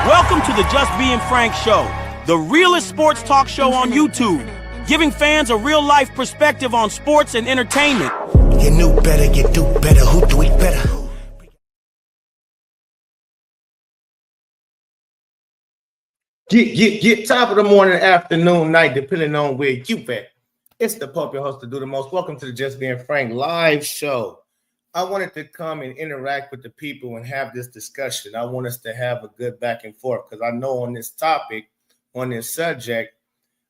Welcome to the Just Being Frank Show, the realest sports talk show on YouTube, giving fans a real-life perspective on sports and entertainment. You knew better, you do better, who do it better? Get top of the morning, afternoon, night, depending on where you at. It's the puppet host to do the most. Welcome to the Just Being Frank live show. I wanted to come and interact with the people and have this discussion. I want us to have a good back and forth because I know on this topic, on this subject,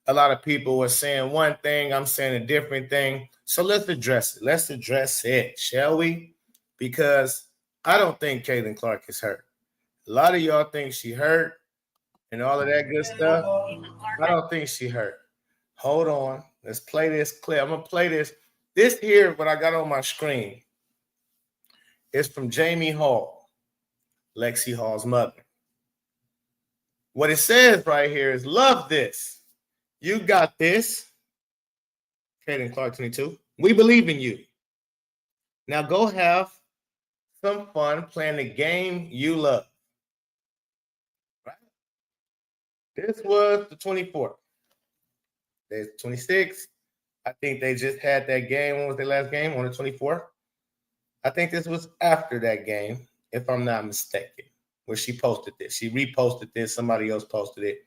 a lot of people are saying one thing, I'm saying a different thing. So let's address it. Let's address it, shall we? Because I don't think Caitlin Clark is hurt. A lot of y'all think she hurt and all of that good stuff. I don't think she hurt. Hold on. Let's play this clip. I'm going to play this. This here, what I got on my screen, is from Jamie Hall, Lexi Hall's mother. What it says right here is, love this. You got this. Caitlin Clark, 22. We believe in you. Now go have some fun playing the game you love. Right? This was the 24th. There's 26. I think they just had that game. When was their last game? On the 24th? I think this was after that game, if I'm not mistaken, where she posted this. She reposted this. Somebody else posted it.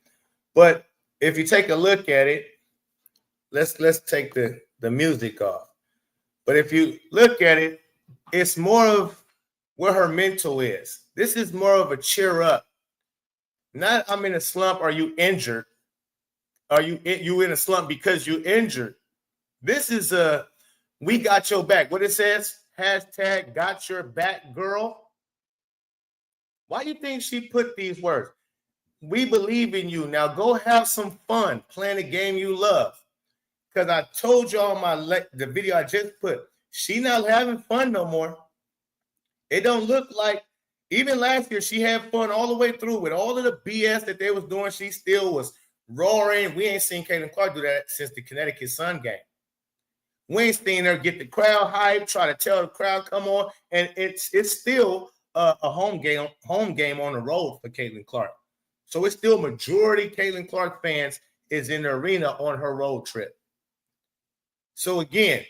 But if you take a look at it, let's take the music off. But if you look at it, it's more of where her mental is. This is more of a cheer up. Not I'm in a slump. Are you injured? Are you in a slump because you injured? This is a we got your back. What it says? Hashtag got your back, girl. Why do you think she put these words? We believe in you. Now go have some fun playing the game you love. Because I told y'all the video I just put, she not having fun no more. It don't look like, even last year, she had fun all the way through with all of the BS that they was doing. She still was roaring. We ain't seen Caitlin Clark do that since the Connecticut Sun game. We ain't seen her get the crowd hype, try to tell the crowd, come on. And it's still a home game on the road for Caitlin Clark. So it's still majority Caitlin Clark fans is in the arena on her road trip. So again,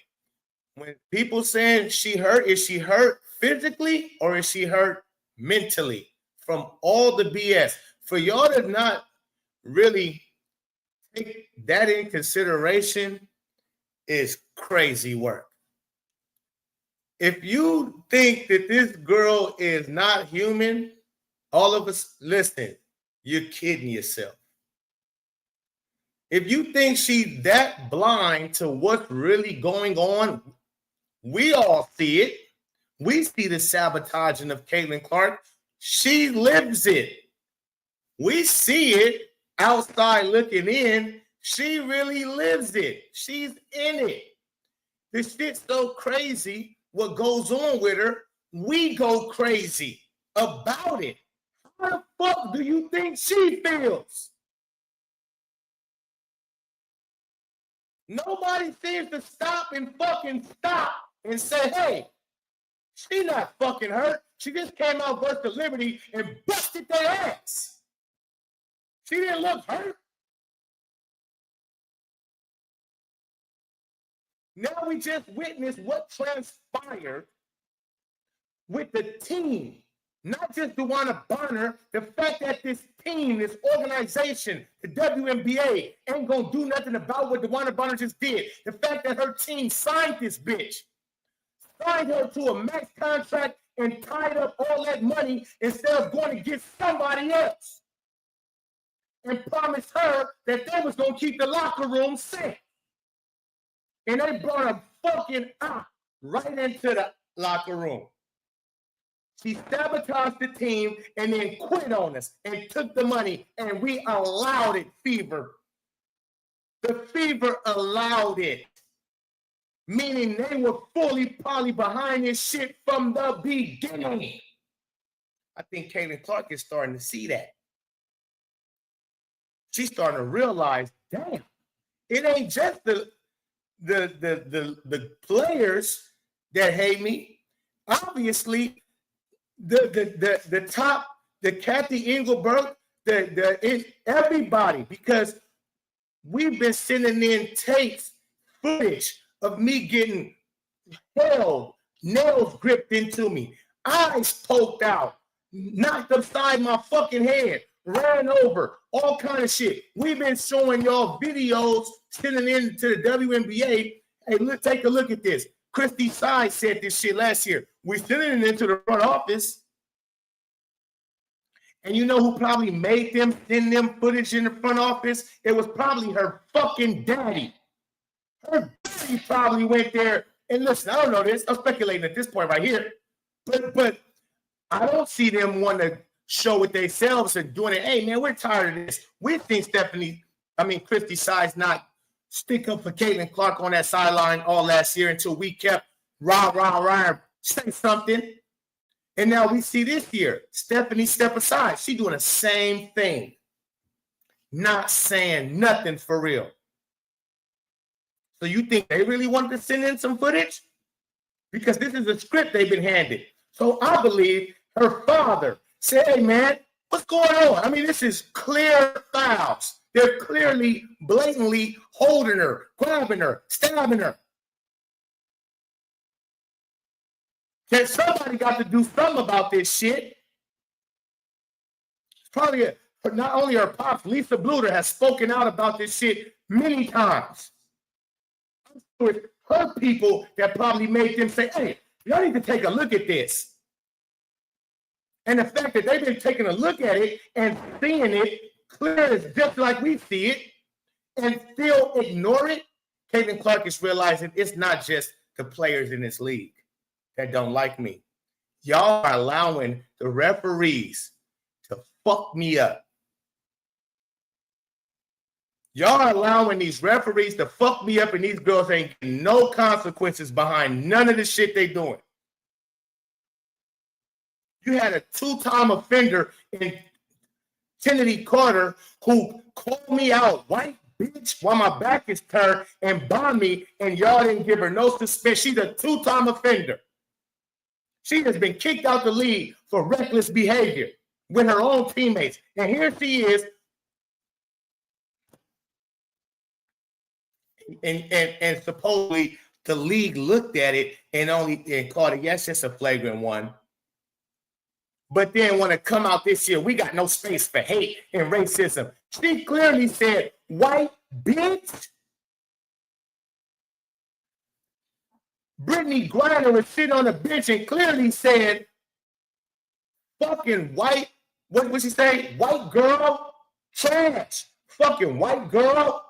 when people saying she hurt, is she hurt physically or is she hurt mentally from all the BS? For y'all to not really take that in consideration is crazy work. If you think that this girl is not human, all of us, listen, you're kidding yourself. If you think she's that blind to what's really going on, we all see it. We see the sabotaging of Caitlin Clark. She lives it. We see it outside looking in. She really lives it. She's in it. This shit's so crazy. What goes on with her, we go crazy about it. How the fuck do you think she feels? Nobody seems to stop and say, hey, she not fucking hurt. She just came out versus Liberty and busted their ass. She didn't look hurt. Now we just witnessed what transpired with the team. Not just DeWanna Bonner, the fact that this team, this organization, the WNBA, ain't gonna do nothing about what DeWanna Bonner just did. The fact that her team signed this bitch, signed her to a max contract and tied up all that money instead of going to get somebody else and promised her that they was gonna keep the locker room safe. And they brought a fucking op right into the locker room. She sabotaged the team and then quit on us and took the money, and we allowed it, Fever. The Fever allowed it, meaning they were fully probably behind this shit from the beginning. I think Caitlin Clark is starting to see that. She's starting to realize, damn, it ain't just the players that hate me. Obviously, the top, the Kathy Engelberg, everybody, because we've been sending in tapes, footage of me getting held, nails gripped into me, eyes poked out, knocked upside my fucking head, ran over, all kind of shit. We've been showing y'all videos sending in to the WNBA. Hey, take a look at this. Christy Sides said this shit last year. We're sending it into the front office. And you know who probably made them send them footage in the front office? It was probably her fucking daddy. Her daddy probably went there. And listen, I don't know this. I'm speculating at this point right here. But I don't see them want to show it themselves and doing it. Hey, man, we're tired of this. We think Christy Sides not stick up for Caitlin Clark on that sideline all last year until we kept rah, say something. And now we see this year, Stephanie step aside. She doing the same thing. Not saying nothing for real. So you think they really wanted to send in some footage? Because this is a script they've been handed. So I believe her father said, hey, man, what's going on? I mean, this is clear fouls. They're clearly, blatantly holding her, grabbing her, stabbing her. That somebody got to do something about this shit. It's probably not only her pops, Lisa Bluter has spoken out about this shit many times. I'm sure it's her people that probably made them say, hey, y'all need to take a look at this. And the fact that they've been taking a look at it and seeing it clear as just like we see it and still ignore it, Caitlin Clark is realizing it's not just the players in this league that don't like me. Y'all are allowing the referees to fuck me up. Y'all are allowing these referees to fuck me up, and these girls ain't getting no consequences behind none of the shit they doing. You had a two-time offender in Kennedy Carter who called me out, white bitch, while my back is turned, and bombed me, and y'all didn't give her no suspension. She's a two-time offender. She has been kicked out the league for reckless behavior with her own teammates. And here she is. And supposedly the league looked at it and called it, yes, it's a flagrant one. But then when it come out this year, we got no space for hate and racism. She clearly said, white bitch. Brittany Griner was sitting on the bench and clearly said, fucking white, what would she say? White girl, trash, fucking white girl.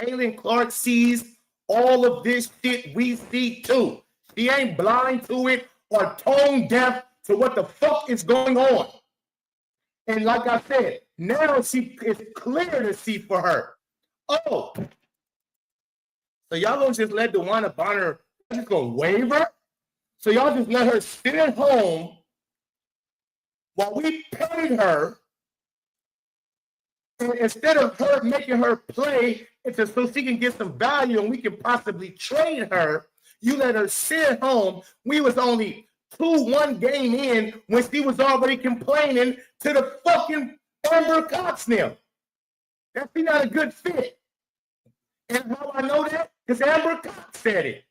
Caitlin Clark sees all of this shit we see too. She ain't blind to it or tone deaf to what the fuck is going on. And like I said, now it's clear to see for her. Oh, so y'all gonna just let DeWanna Bonner just gonna waive her? So y'all just let her sit at home while we paid her, and instead of her making her play so she can get some value and we can possibly trade her, you let her sit at home. We was only 2-1 game in when she was already complaining to the fucking Amber Cox now. That's not a good fit. And how I know that? Because Amber Cox said it.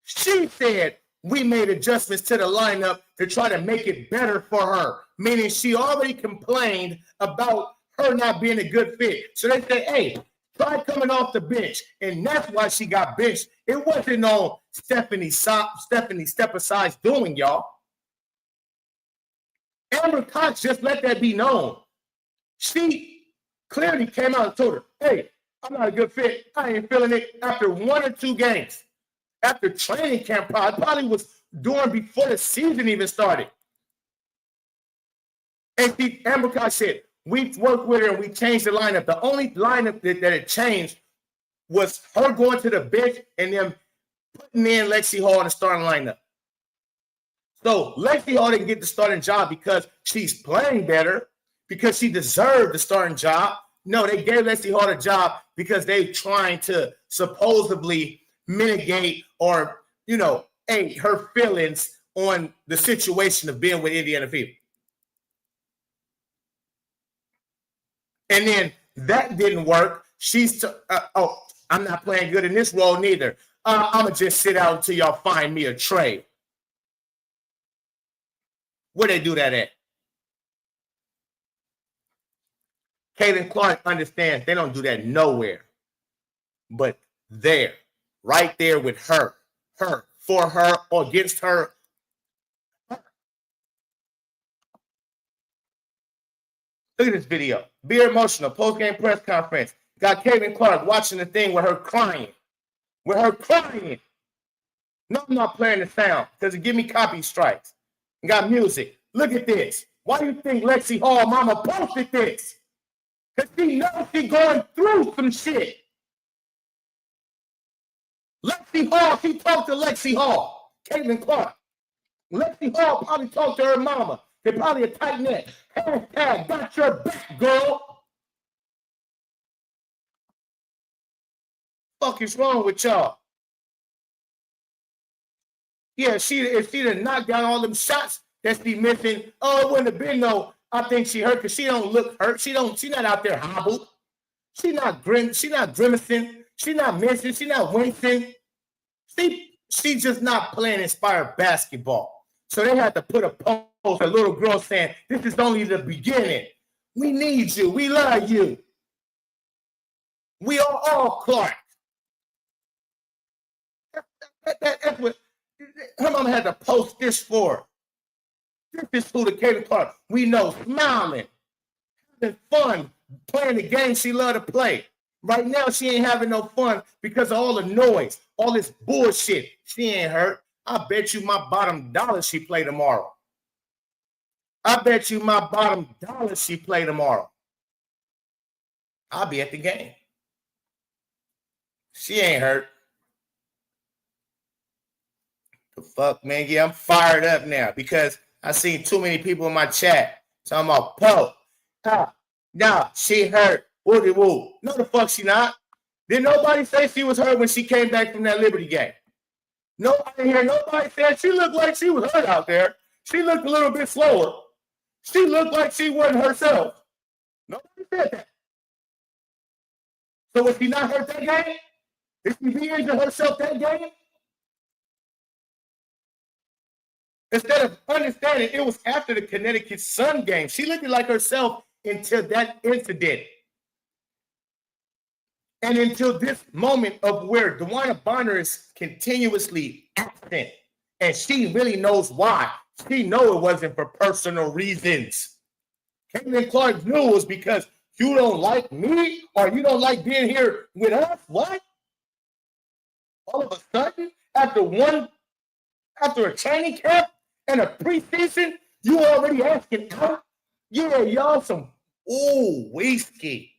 She said we made adjustments to the lineup to try to make it better for her, meaning she already complained about her not being a good fit. So they said, hey, try coming off the bench. And that's why she got benched. It wasn't on Stephanie Step Aside's doing, y'all. Amber Cox just let that be known. She clearly came out and told her, hey, I'm not a good fit. I ain't feeling it after 1 or 2 games. After training camp, probably was doing before the season even started. And Amber Cox said, we worked with her and we changed the lineup. The only lineup that it changed was her going to the bench and then putting in Lexi Hall in the starting lineup. So Lexi Hall didn't get the starting job because she's playing better, because she deserved the starting job. No, they gave Lexi Hall a job because they're trying to supposedly mitigate or, her feelings on the situation of being with Indiana Fever. And then that didn't work. I'm not playing good in this role neither. I'm going to just sit out until y'all find me a trade. Where they do that at? Caitlin Clark understands they don't do that nowhere. But there, right there with her, for her, or against her. Look at this video. Be emotional. Post-game press conference. Got Caitlin Clark watching the thing with her crying. No, I'm not playing the sound because it give me copy strikes. Got music. Look at this. Why do you think Lexi Hall mama posted this? Because she knows she's going through some shit. Lexi Hall, she talked to Lexi Hall. Caitlin Clark. Lexi Hall probably talked to her mama. They probably a tight net. Hashtag got your back, girl. Fuck is wrong with y'all? Yeah, if she'd have knocked down all them shots that she missing, it wouldn't have been no. I think she hurt because she don't look hurt. She not out there hobbled. She not grimacing. She not missing. She not wincing. She just not playing inspired basketball. So they had to put a post, a little girl saying, this is only the beginning. We need you. We love you. We are all Clark. That's what her mama had to post this for. This is who the Caitlin Clark we know, smiling, having fun, playing the game she loved to play. Right now, she ain't having no fun because of all the noise, all this bullshit. She ain't hurt. I bet you my bottom dollar she play tomorrow. I'll be at the game. She ain't hurt. The fuck, man? Yeah, I'm fired up now because I seen too many people in my chat talking about Poe. Nah, she hurt. Woody woo. No, the fuck she not. Did nobody say she was hurt when she came back from that Liberty game? Nobody here. Nobody said she looked like she was hurt out there. She looked a little bit slower. She looked like she wasn't herself. Nobody said that. So was she not hurt that game? Did she be injured herself that game? Instead of understanding, it was after the Connecticut Sun game. She looked like herself until that incident. And until this moment of where DeWanna Bonner is continuously absent. And she really knows why. She know it wasn't for personal reasons. Caitlin Clark knew it was because you don't like me or you don't like being here with us. What? All of a sudden, after a training camp and a preseason, you already asking out? Yeah, y'all some whiskey.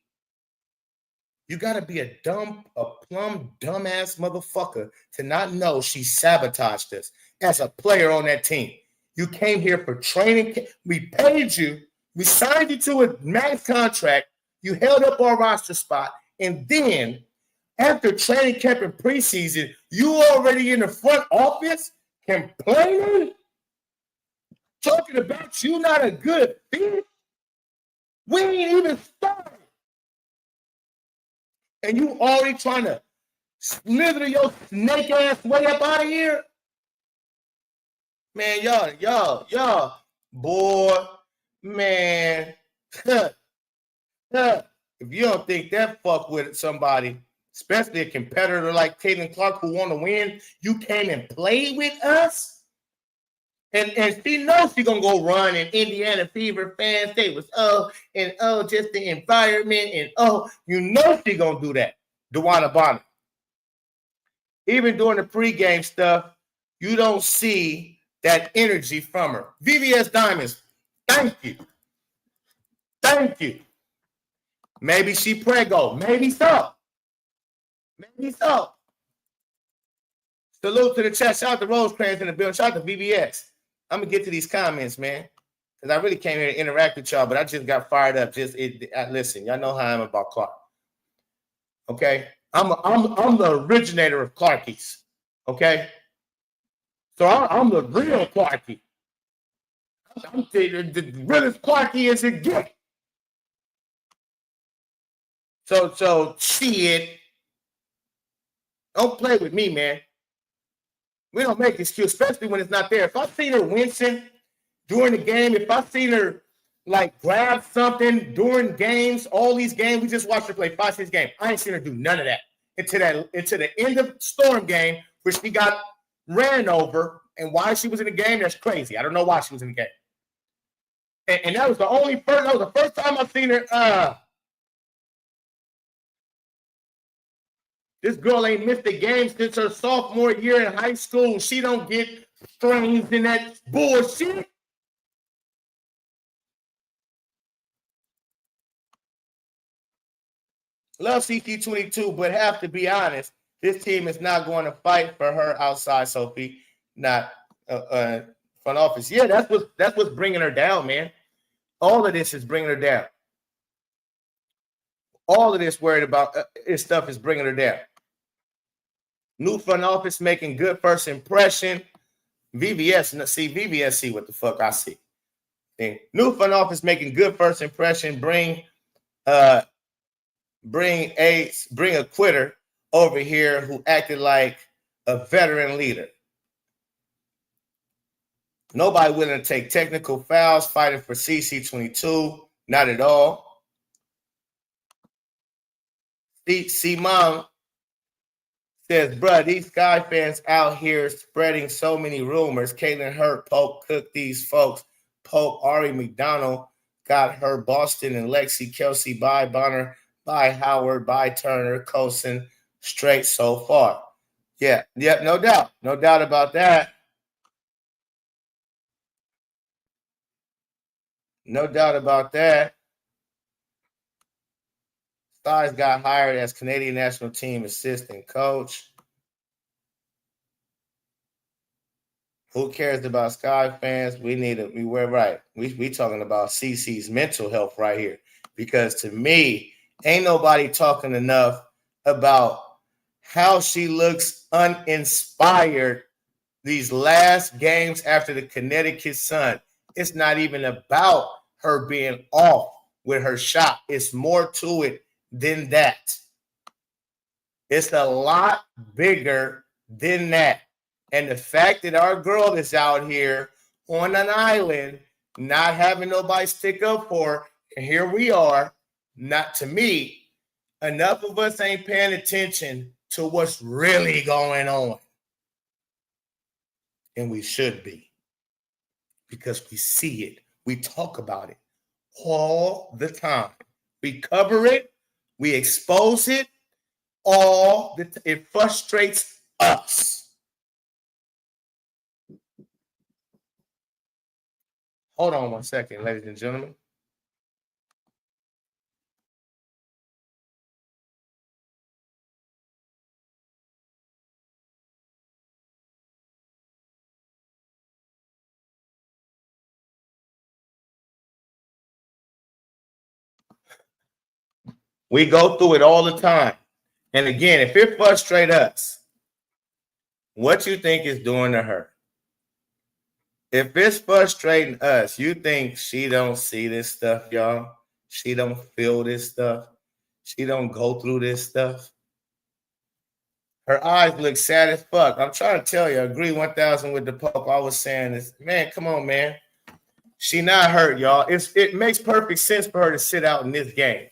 You gotta be a plumb dumbass motherfucker to not know she sabotaged us as a player on that team. You came here for training. We paid you. We signed you to a max contract. You held up our roster spot. And then after training camp and preseason, you already in the front office complaining, talking about you not a good fit. We ain't even started. And you already trying to slither your snake ass way up out of here? Man, y'all, boy, man. If you don't think that fuck with somebody, especially a competitor like Caitlin Clark who want to win, you came and played with us? And she knows she's going to go run and Indiana Fever fans say was, just the environment. And, you know she's going to do that, DeWanna Bonner. Even during the pregame stuff, you don't see that energy from her. VVS Diamonds, thank you. Maybe she prego. Maybe so. Salute to the chat. Shout out to Rosecrans in the building. Shout out to VVS. I'm going to get to these comments, man, because I really came here to interact with y'all, but I just got fired up. Listen, y'all know how I'm about Clark. Okay? I'm the originator of Clarkies. Okay? So I'm the real Clarky. I'm the realest Clarky as it gets. So shit. Don't play with me, man. We don't make excuses, especially when it's not there. If I seen her wincing during the game, if I seen her like grab something during games, all these games, we just watched her play 5-6 games. I ain't seen her do none of that into the end of Storm game where she got ran over. And why she was in the game, that's crazy. I don't know why she was in the game. And that was the first time I've seen her. This girl ain't missed a game since her sophomore year in high school. She don't get strains in that bullshit. Love CT22, but have to be honest, this team is not going to fight for her outside, Sophie. Not front office. Yeah, that's what's bringing her down, man. All of this is bringing her down. All of this worried about this stuff is bringing her down. New front office making good first impression. VVS see what the fuck I see. And new front office making good first impression. Bring a quitter over here who acted like a veteran leader. Nobody willing to take technical fouls, fighting for CC22. Not at all. Mom says, bruh, these Sky fans out here spreading so many rumors. Caitlin Hurt, Pope cooked these folks. Pope, Ari McDonald got her. Boston and Lexi, Kelsey, bye Bonner, bye Howard, bye Turner, Colson, straight so far. Yeah, no doubt. No doubt about that. No doubt about that. Styles got hired as Canadian national team assistant coach. Who cares about Sky fans? We're right. We talking about CC's mental health right here. Because to me, ain't nobody talking enough about how she looks uninspired these last games after the Connecticut Sun. It's not even about her being off with her shot. It's more to it than that. It's a lot bigger than that. And the fact that our girl is out here on an island, not having nobody stick up for her, and here we are, not to me, enough of us ain't paying attention to what's really going on. And we should be. Because we see it. We talk about it all the time. We cover it. We expose it. It frustrates us. Hold on one second, ladies and gentlemen. We go through it all the time. And again, if it frustrates us, what you think is doing to her? If it's frustrating us, you think she don't see this stuff, y'all? She don't feel this stuff? She don't go through this stuff? Her eyes look sad as fuck. I'm trying to tell you, I agree 1,000 with the Pope. I was saying this, man, come on, man. She not hurt, y'all. It makes perfect sense for her to sit out in this game.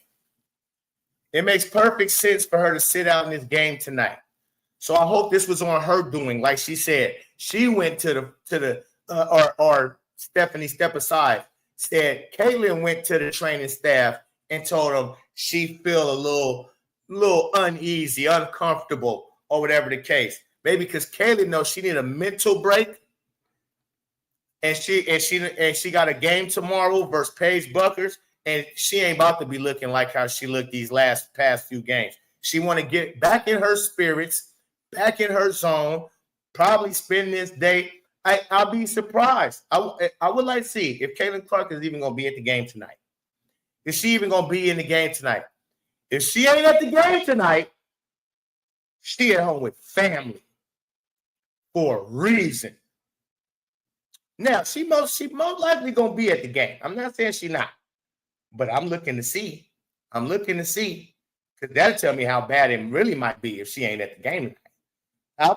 It makes perfect sense for her to sit out in this game tonight. So I hope this was on her doing. Like she said, she went to the or Stephanie, step aside, said Caitlin went to the training staff and told them she feel a little uneasy, uncomfortable, or whatever the case. Maybe because Caitlin knows she need a mental break, and she got a game tomorrow versus Paige Bueckers, and she ain't about to be looking like how she looked these past few games. She want to get back in her spirits, back in her zone, probably spend this day. I'll be surprised. I would like to see if Caitlin Clark is even going to be at the game tonight. Is she even going to be in the game tonight? If she ain't at the game tonight, she at home with family for a reason. Now, she most likely gonna be at the game. I'm not saying she not, but I'm looking to see. Because that'll tell me how bad it really might be if she ain't at the game tonight.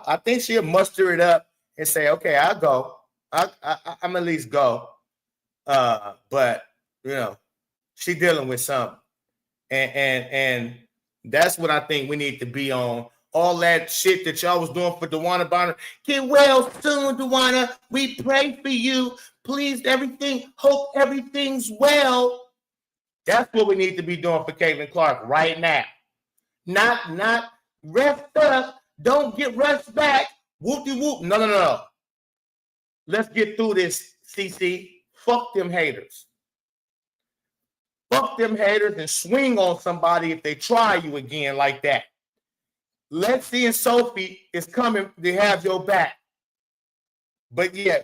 I think she'll muster it up and say, okay, I'll go. I'm at least go. But she dealing with something. And that's what I think we need to be on. All that shit that y'all was doing for DeWanna Bonner. Get well soon, DeWanna. We pray for you. Please, hope everything's well. That's what we need to be doing for Caitlin Clark right now. Not rest up. Don't get rushed back. Whoop-de-whoop. No. Let's get through this, CC. Fuck them haters. Fuck them haters and swing on somebody if they try you again like that. Lexi and Sophie is coming to have your back. But yeah,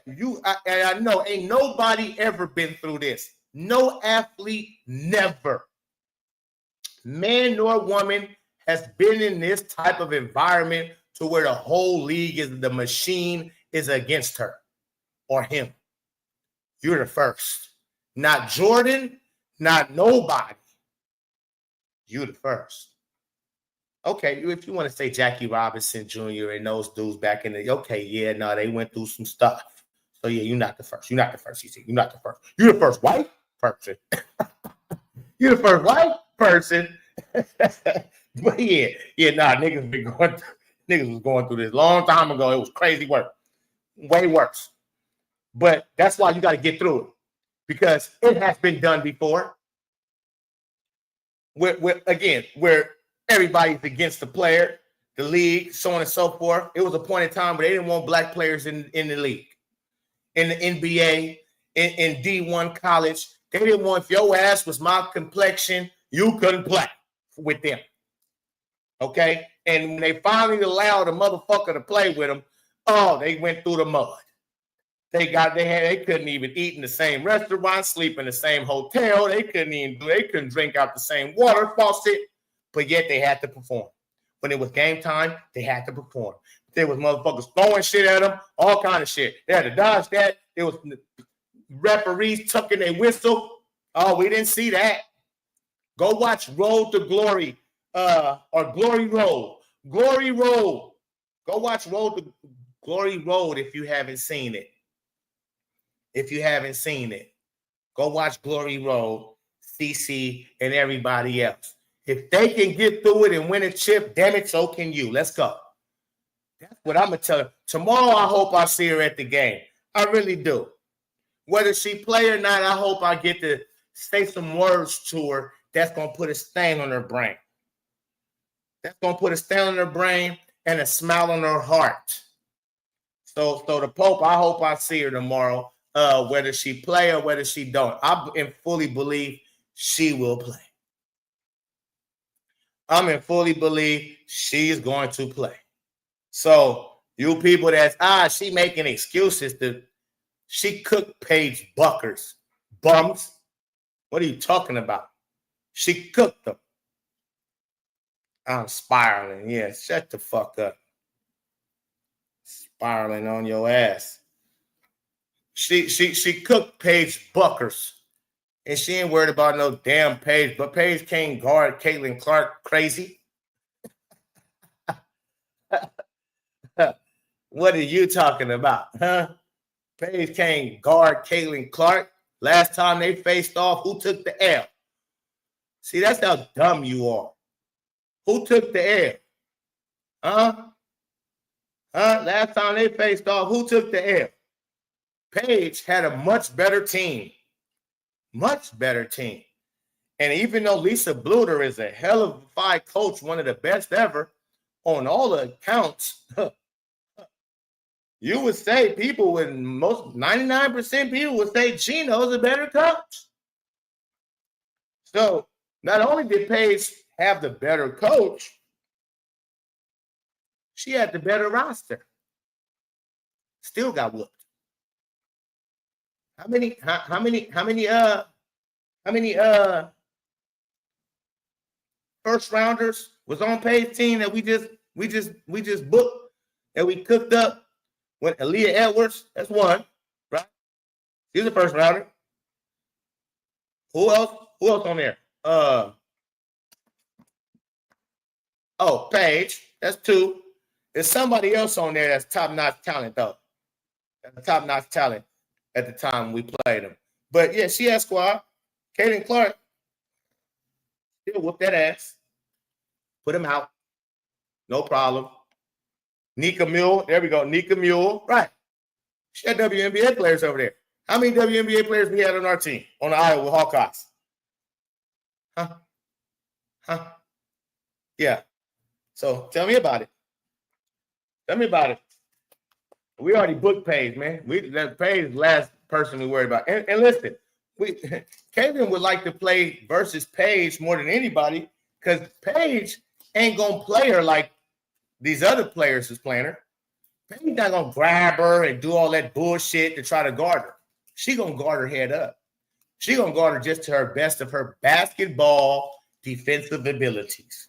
I know ain't nobody ever been through this. No athlete, never. Man nor woman has been in this type of environment to where the whole league the machine is against her or him. You're the first. Not Jordan, not nobody. You're the first. Okay, if you want to say Jackie Robinson Jr. and those dudes back in they went through some stuff. So yeah, you're not the first. You're not the first, you're not the first. You're the first white person. You're the first white person. But niggas was going through this long time ago. It was crazy work. Way worse. But that's why you got to get through it. Because it has been done before. Where everybody's against the player, the league, so on and so forth. It was a point in time where they didn't want black players in the league, in the NBA, in D1 college. They didn't want, if your ass was my complexion, you couldn't play with them. Okay? And when they finally allowed a motherfucker to play with them, they went through the mud. They couldn't even eat in the same restaurant, sleep in the same hotel. They couldn't drink out the same water faucet. But yet they had to perform. When it was game time, they had to perform. There was motherfuckers throwing shit at them, all kind of shit. They had to dodge that. There was referees tucking their whistle. Oh, we didn't see that. Go watch Road to Glory or Glory Road. Glory Road. Go watch Road to Glory Road if you haven't seen it. Go watch Glory Road, CC, and everybody else. If they can get through it and win a chip, damn it, so can you. Let's go. That's what I'm going to tell her. Tomorrow, I hope I see her at the game. I really do. Whether she play or not, I hope I get to say some words to her that's going to put a stain on her brain. That's going to put a stain on her brain and a smile on her heart. So the Pope, I hope I see her tomorrow, whether she play or whether she don't. I fully believe she will play. Fully believe she's going to play. So you people she making excuses she cooked Paige Bueckers. Bums. What are you talking about? She cooked them. I'm spiraling. Yeah, shut the fuck up. Spiraling on your ass. She cooked Paige Bueckers. And she ain't worried about no damn Paige, but Paige can't guard Caitlin Clark crazy. What are you talking about, huh? Paige can't guard Caitlin Clark. Last time they faced off, who took the L? See, that's how dumb you are. Who took the L? Huh? Last time they faced off, who took the L? Paige had a much better team. Much better team. And even though Lisa Bluter is a hell of a fine coach, one of the best ever, on all the accounts, you would say 99% people would say Gino's a better coach. So not only did Paige have the better coach, she had the better roster. Still got whooped. How many first rounders was on Paige's team that we just booked, that we cooked up? When Aaliyah Edwards, that's one, right? She's a first rounder. Who else? Who else on there? Paige. That's 2. There's somebody else on there that's top-notch talent, though. That's top-notch talent at the time we played them. But, yeah, she has squad. Caitlin Clark, she'll whoop that ass. Put him out. No problem. Nika Mule. There we go. Nika Mule. Right. She had WNBA players over there. How many WNBA players we had on our team on the Iowa Hawkeyes? Huh? Yeah. So tell me about it. Tell me about it. We already booked Paige, man. That Paige is the last person we worried about. And listen, Caitlin would like to play versus Paige more than anybody because Paige ain't gonna play her like these other players is playing her. Paige not gonna grab her and do all that bullshit to try to guard her. She gonna guard her head up. She gonna guard her just to her best of her basketball defensive abilities.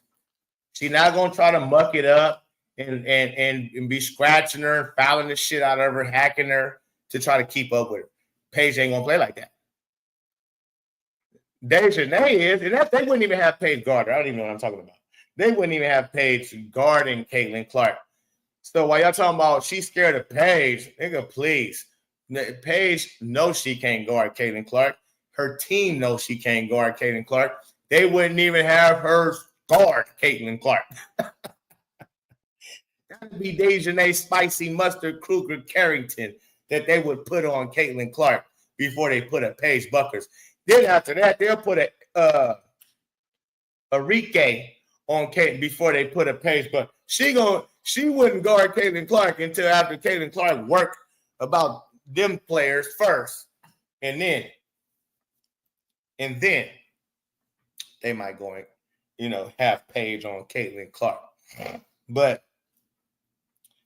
She's not gonna try to muck it up and be scratching her and fouling the shit out of her, hacking her to try to keep up with her. Paige ain't gonna play like that. Dejanay is, and they wouldn't even have Paige guard her. I don't even know what I'm talking about. They wouldn't even have Paige guarding Caitlin Clark. So while y'all talking about she's scared of Paige, nigga, please. Paige knows she can't guard Caitlin Clark. Her team knows she can't guard Caitlin Clark. They wouldn't even have her guard Caitlin Clark. That would be Dejanay Spicy Mustard Kruger Carrington that they would put on Caitlin Clark before they put a Paige Bueckers. Then after that, they'll put a Enrique on Kate before they put a Paige Bueckers. She wouldn't guard Caitlin Clark until after Caitlin Clark worked about them players first, and then they might go and have Paige on Caitlin Clark. But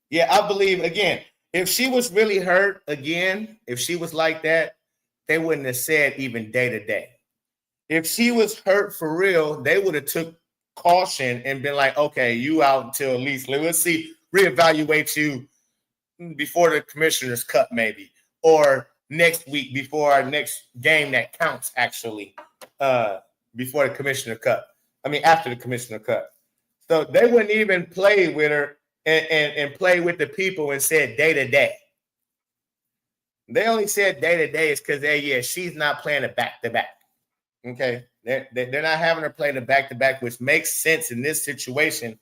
yeah, I believe again, if she was really hurt again, if she was like that, they wouldn't have said even day to day. If she was hurt for real, they would have took caution and been like, okay, you out until at least let's see, reevaluate you before the Commissioner's Cup, maybe, or next week before our next game that counts, actually, before the Commissioner Cup. I mean, after the Commissioner Cup. So they wouldn't even play with her and play with the people and said day to day. They only said day to day is because she's not playing a back to back. Okay, they're not having her play the back to back, which makes sense in this situation.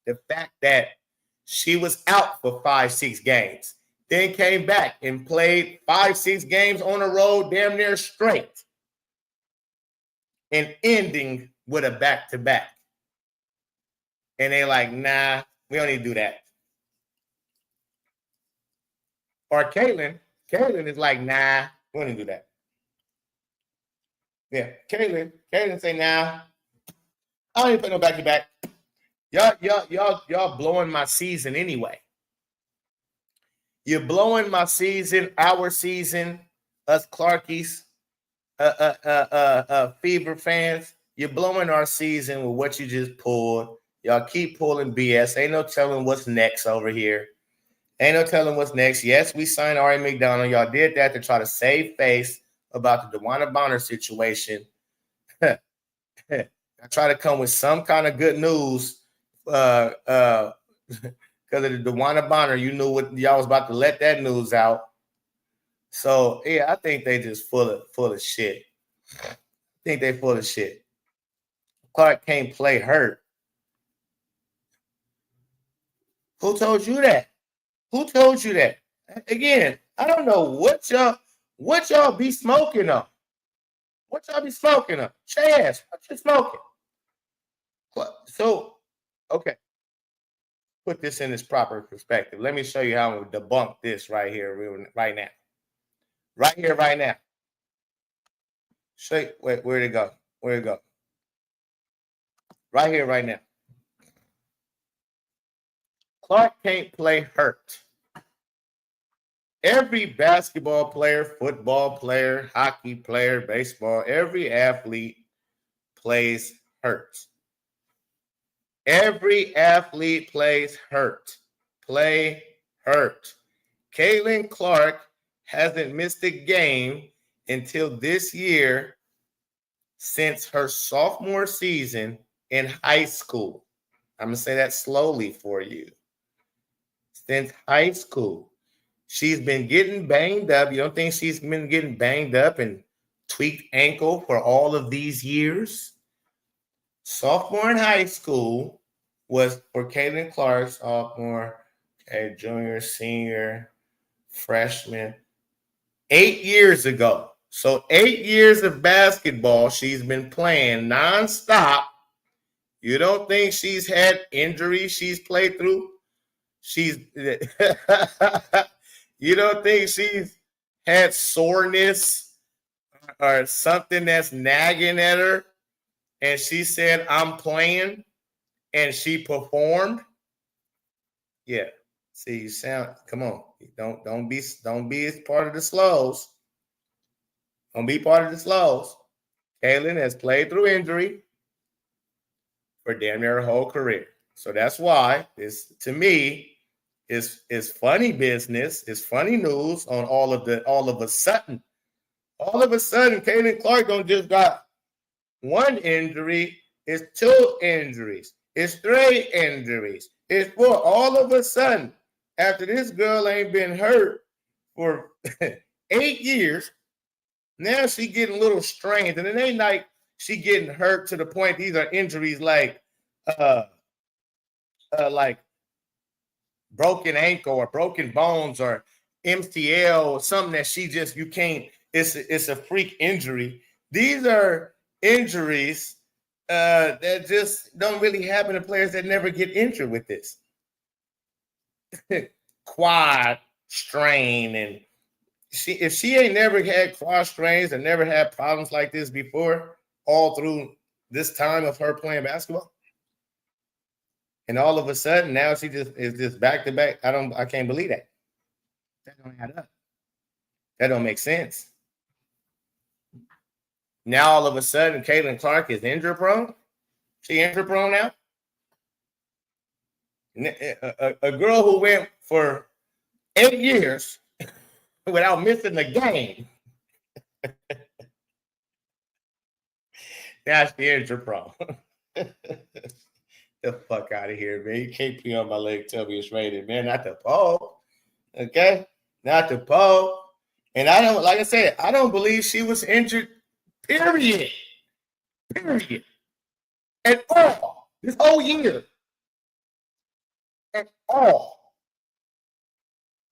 The fact that she was out for 5-6 games, then came back and played 5-6 games on the road, damn near straight, and ending with a back to back. And they're like, nah, we don't need to do that. Or Caitlin is like, nah, we don't need to do that. Yeah, Caitlin say, nah, I don't even play no back to back. Y'all blowing my season anyway. You're blowing my season, our season, us Clarkies, Fever fans. You're blowing our season with what you just pulled. Y'all keep pulling BS. Ain't no telling what's next over here. Ain't no telling what's next. Yes, we signed Ari McDonald. Y'all did that to try to save face about the DeWanna Bonner situation. I try to come with some kind of good news because of the DeWanna Bonner. You knew what y'all was about to let that news out. So, yeah, I think they just full of shit. I think they full of shit. Clark can't play hurt. Who told you that? Who told you that? Again, I don't know what y'all be smoking on. What y'all be smoking on? Chaz, what you smoking? So, okay. Put this in its proper perspective. Let me show you how I'm going to debunk this right here, right now. Right here, right now. Wait, where'd it go? Where'd it go? Right here, right now. Clark can't play hurt. Every basketball player, football player, hockey player, baseball, every athlete plays hurt. Every athlete plays hurt. Play hurt. Caitlin Clark hasn't missed a game until this year since her sophomore season in high school. I'm going to say that slowly for you. Since high school, she's been getting banged up. You don't think she's been getting banged up and tweaked ankle for all of these years? Sophomore in high school was for Caitlin Clark, sophomore, okay, junior, senior, freshman, 8 years ago. So 8 years of basketball she's been playing nonstop. You don't think she's had injuries she's played through? You don't think she's had soreness or something that's nagging at her? And she said, I'm playing, and she performed. Yeah. See, you sound, come on. Don't be as part of the slows. Don't be part of the slows. Caitlin has played through injury for damn near her whole career. So that's why this, to me, is funny business. It's funny news on all of a sudden. All of a sudden, Caitlin Clark don't just got one injury. It's 2 injuries. It's 3 injuries. It's 4. All of a sudden, after this girl ain't been hurt for 8 years, now she getting a little strained. And it ain't like she getting hurt to the point these are injuries like broken ankle or broken bones or MCL or something that she just, you can't, it's a freak injury. These are injuries that just don't really happen to players that never get injured with this. Quad strain, and if she ain't never had quad strains and never had problems like this before, all through this time of her playing basketball, and all of a sudden now she just is just back to back. I can't believe that. That don't add up. That don't make sense. Now all of a sudden Caitlin Clark is injury prone. She injury prone now. A girl who went for 8 years without missing a game. Now she injury prone. The fuck out of here, man. You can't pee on my leg, tell me it's raining, man. Not the pole. Okay? Not the pole. And I don't, like I said, I don't believe she was injured, period. Period. At all. This whole year. At all.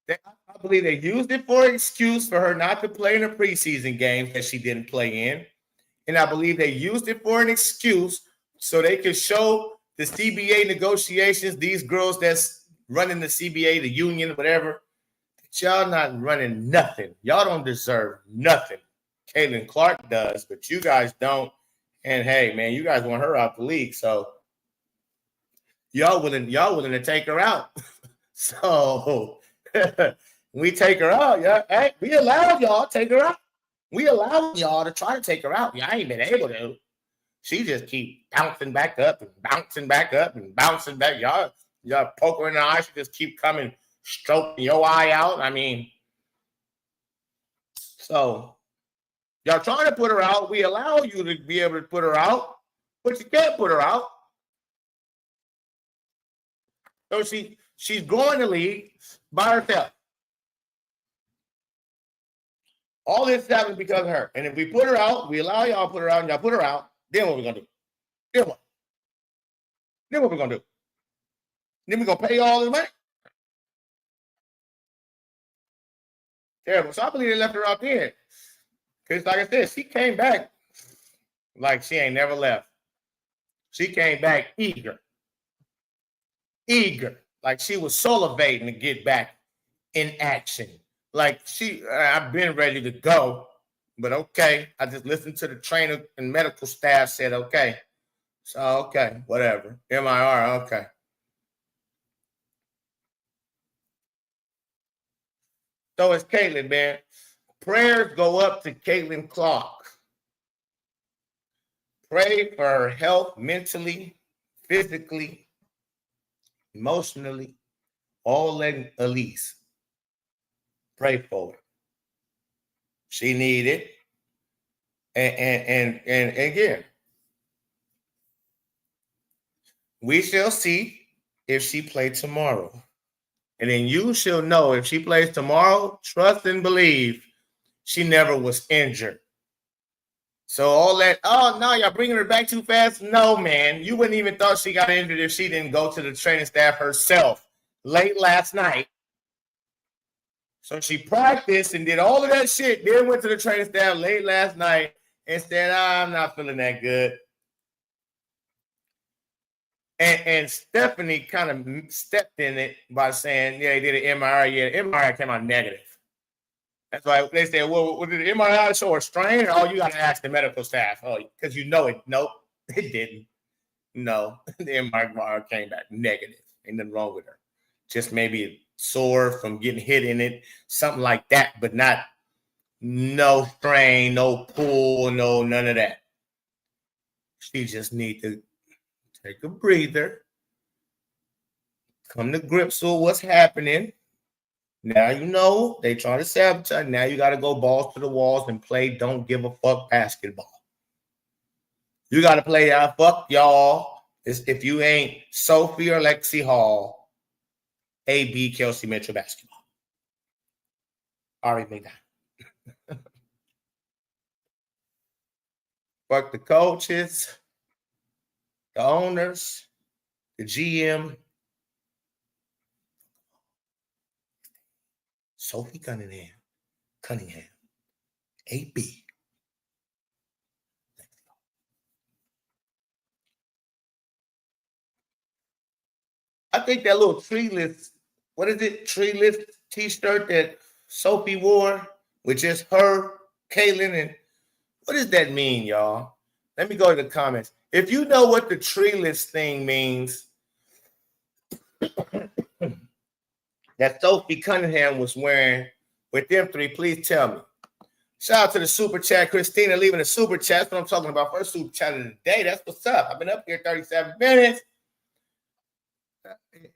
I believe they used it for an excuse for her not to play in the preseason games that she didn't play in. And I believe they used it for an excuse so they could show the CBA negotiations, these girls that's running the CBA, the union, whatever, y'all not running nothing. Y'all don't deserve nothing. Caitlin Clark does, but you guys don't. And hey, man, you guys want her out the league, so y'all willing to take her out. So we take her out, yeah. Hey, we allowed y'all to take her out. We allowed y'all to try to take her out. Y'all ain't been able to. She just keep bouncing back up and bouncing back up and bouncing back. Y'all poke her in the eye. She just keep coming, stroking your eye out. I mean, so y'all trying to put her out. We allow you to be able to put her out, but you can't put her out. So she's going to league by herself. All this happens because of her. And if we put her out, we allow y'all to put her out, and y'all put her out, then what we gonna do? Then what? Then what we gonna do? Then we gonna pay you all this money? Terrible. So I believe they left her out there. Because like I said, she came back like she ain't never left. She came back eager. Like she was salivating to get back in action. Like I've been ready to go, but okay. I just listened to the trainer and medical staff said, okay. So, okay, whatever. MIR, okay. So it's Caitlin, man. Prayers go up to Caitlin Clark. Pray for her health mentally, physically, emotionally, all in Elise. Pray for it. she needed. And again, we shall see if she plays tomorrow. And then you shall know if she plays tomorrow, trust and believe she never was injured. So all that, oh, no, y'all bringing her back too fast? No, man. You wouldn't even thought she got injured if she didn't go to the training staff herself late last night. So she practiced and did all of that shit, then went to the training staff late last night and said, I'm not feeling that good. And Stephanie kind of stepped in it by saying, yeah, he did an MRI. Yeah, the MRI came out negative. That's why they said, well, did the MRI show a strain? Oh, you got to ask the medical staff. Oh, because you know it. Nope, it didn't. No, the MRI came back negative. Ain't nothing wrong with her. Just maybe sore from getting hit in it, something like that, but not no strain, no pull, no none of that. She just need to take a breather, come to grips with what's happening. Now you know they trying to sabotage. Now you got to go balls to the walls and play don't give a fuck basketball. You got to play fuck y'all. If you ain't Sophie or Lexi Hall, AB Kelsey Mitchell basketball. Ari McDonald. Fuck the coaches, the owners, the GM. Sophie Cunningham, AB. I think that little treeless, what is it? Treeless t-shirt that Sophie wore with just her, Kaylin, and what does that mean, y'all? Let me go to the comments. If you know what the treeless thing means, that Sophie Cunningham was wearing with them three, please tell me. Shout out to the super chat, Christina leaving a super chat. That's what I'm talking about. First super chat of the day. That's what's up. I've been up here 37 minutes.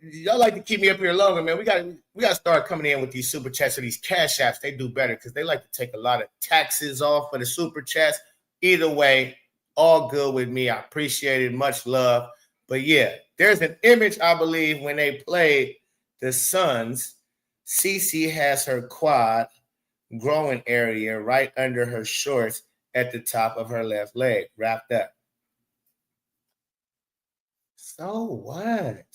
Y'all like to keep me up here longer, man. We got to start coming in with these super chats or these cash apps. They do better because they like to take a lot of taxes off for the super chats. Either way, all good with me. I appreciate it. Much love. But yeah, there's an image, I believe, when they played the Suns. Cece has her quad growing area right under her shorts at the top of her left leg, wrapped up. So what?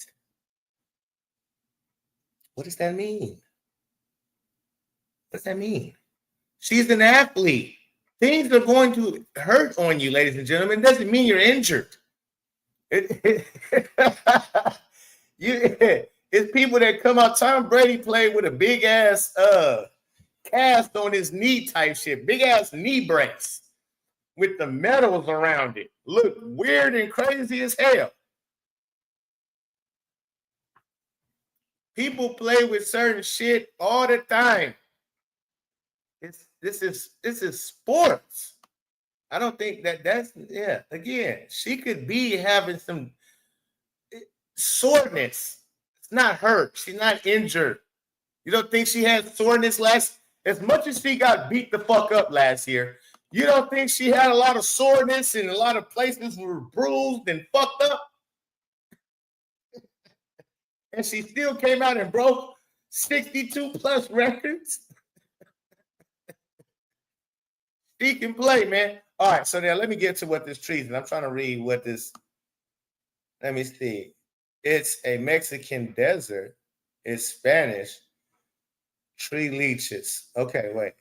What does that mean? What does that mean? She's an athlete. Things are going to hurt on you, ladies and gentlemen. It doesn't mean you're injured. It's people that come out. Tom Brady played with a big ass cast on his knee type shit, big ass knee brace with the metals around it. Look weird and crazy as hell. People play with certain shit all the time. This is sports. I don't think that's again, she could be having some soreness. It's not hurt. She's not injured. You don't think she had soreness as much as she got beat the fuck up last year? You don't think she had a lot of soreness and a lot of places were bruised and fucked up? And she still came out and broke 62 plus records. She can play, man. All right, so now let me get to what this treason. I'm trying to read what this. Let me see. It's a Mexican desert. It's Spanish. Tree leeches. Okay, wait.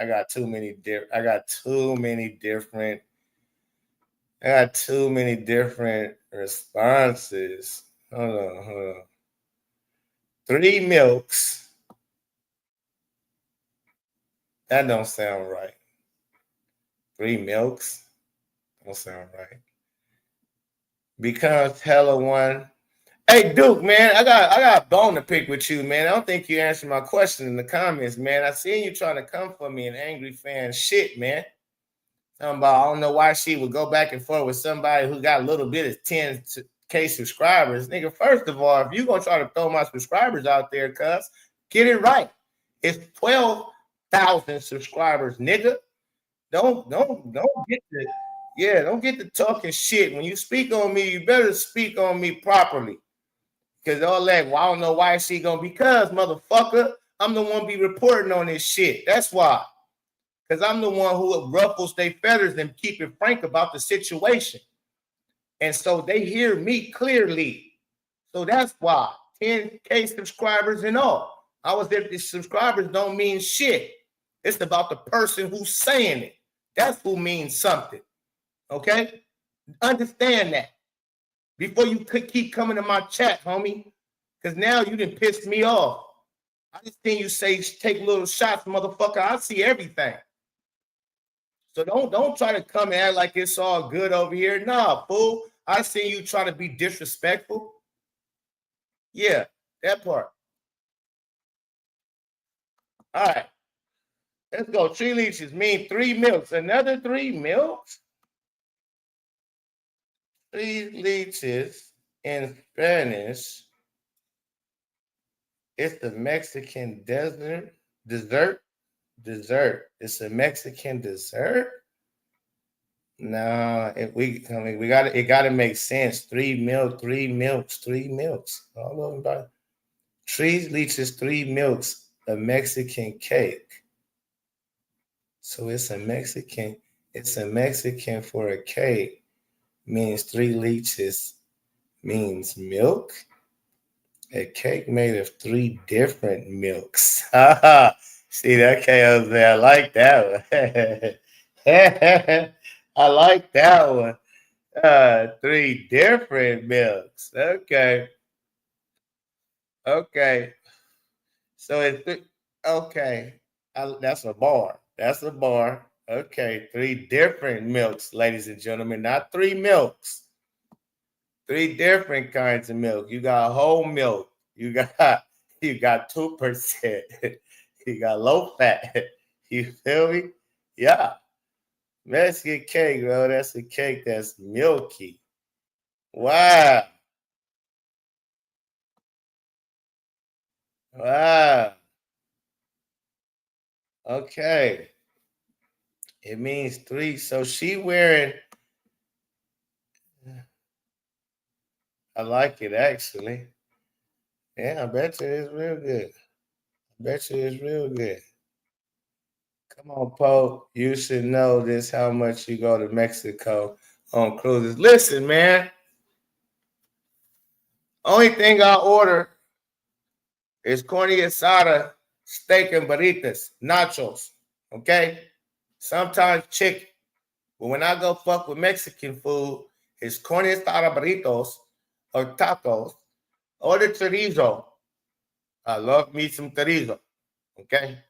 I got too many different responses. Hold on. 3 milks. That don't sound right. 3 milks? Don't sound right. Because hella one. Hey, Duke, man, I got a bone to pick with you, man. I don't think you answered my question in the comments, man. I seen you trying to come for me, an angry fan shit, man. Talking about, I don't know why she would go back and forth with somebody who got a little bit of 10K subscribers. Nigga, first of all, if you're going to try to throw my subscribers out there, cuz, get it right. It's 12,000 subscribers, nigga. Don't get to talking shit. When you speak on me, you better speak on me properly. Because all that, well, I don't know why she gonna, because motherfucker, I'm the one be reporting on this shit. That's why. Because I'm the one who ruffles their feathers and keep it frank about the situation. And so they hear me clearly. So that's why 10K subscribers and all. I was there. The subscribers don't mean shit. It's about the person who's saying it. That's who means something. Okay? Understand that. Before you keep coming to my chat, homie. Because now you done pissed me off. I just seen you say take little shots, motherfucker. I see everything. So don't try to come and act like it's all good over here. Nah, fool. I seen you try to be disrespectful. Yeah, that part. All right. Let's go. 3 leeches mean 3 milks. Another 3 milks? 3 leeches in Spanish. It's the Mexican dessert. It's a Mexican dessert. No, it gotta make sense. 3 milks. All of them. 3 leeches, 3 milks, a Mexican cake. So it's a Mexican for a cake. Means 3 leeches means milk. A cake made of 3 different milks. See that, Jose? I like that one. I like that one. 3 different milks. Okay. So it's okay. That's a bar. Okay, 3 different milks, ladies and gentlemen. Not 3 milks. 3 different kinds of milk. You got whole milk. You got 2%. You got low fat. You feel me? Yeah. Mexican cake, bro. That's a cake that's milky. Wow. Okay. It means 3. So she wearing. I like it, actually. Yeah, I bet you it's real good. Come on, Pope. You should know this, how much you go to Mexico on cruises. Listen, man. Only thing I order is carne asada, steak and burritos, nachos. Okay? Sometimes chicken. But when I go fuck with Mexican food, it's carne asada burritos or tacos or the chorizo. I love me some chorizo. Okay?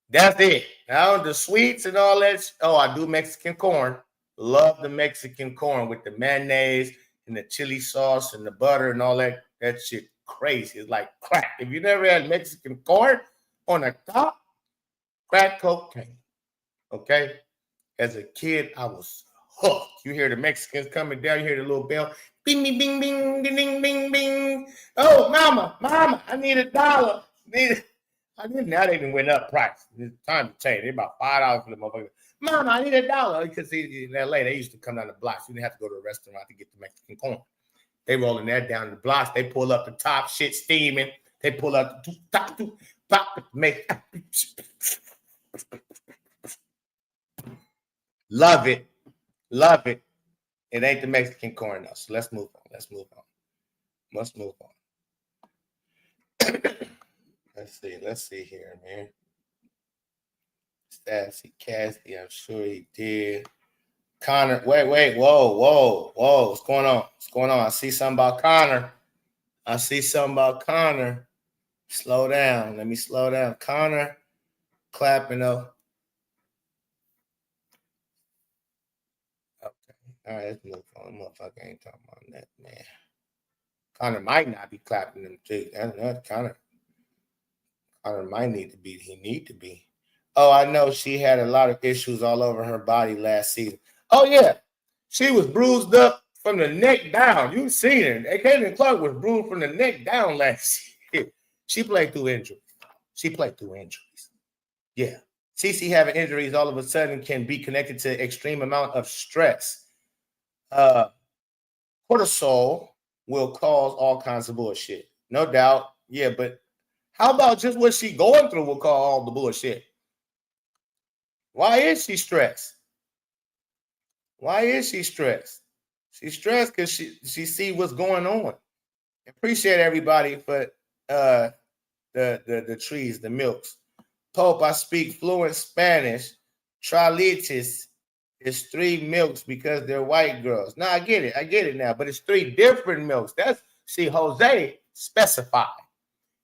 That's it. Now the sweets and all that. I do Mexican corn. Love the Mexican corn with the mayonnaise and the chili sauce and the butter and all that. That shit crazy. It's like crack. If you never had Mexican corn on the top, crack cocaine. Okay? As a kid, I was hooked. You hear the Mexicans coming down, you hear the little bell. Bing, bing, bing, bing, ding, ding, bing, bing. Oh, mama, I need $1. Now they even went up price. It's time to change. They're about $5 for the motherfucker. Mama, I need $1. Because in LA, they used to come down the blocks. You didn't have to go to a restaurant to get the Mexican corn. They rolling that down the blocks. They pull up the top, shit steaming. They pull up the top, pop, make. Love it. It ain't the Mexican corn though. So let's move on. Let's move on. Let's see here, man. Sassy Cassie, I'm sure he did. Connor, wait, whoa. What's going on? I see something about Connor. Slow down. Let me slow down. Connor clapping though. Okay. All right, let's move on. Motherfucker ain't talking about that, man. Connor might not be clapping them too. That's Connor. Connor might need to be. He need to be. Oh, I know she had a lot of issues all over her body last season. Oh, yeah. She was bruised up from the neck down. You seen her. Caitlin Clark was bruised from the neck down last year. She played through injury. She played through injuries. Yeah. CC having injuries all of a sudden can be connected to extreme amount of stress. Cortisol will cause all kinds of bullshit. No doubt. Yeah, but how about just what she going through will cause all the bullshit? Why is she stressed? Why is she stressed? She's stressed because she see what's going on. Appreciate everybody for the trees, the milks. Pope, I speak fluent Spanish. Tralitis is 3 milks because they're white girls. Now I get it now, but it's 3 different milks. Jose specified.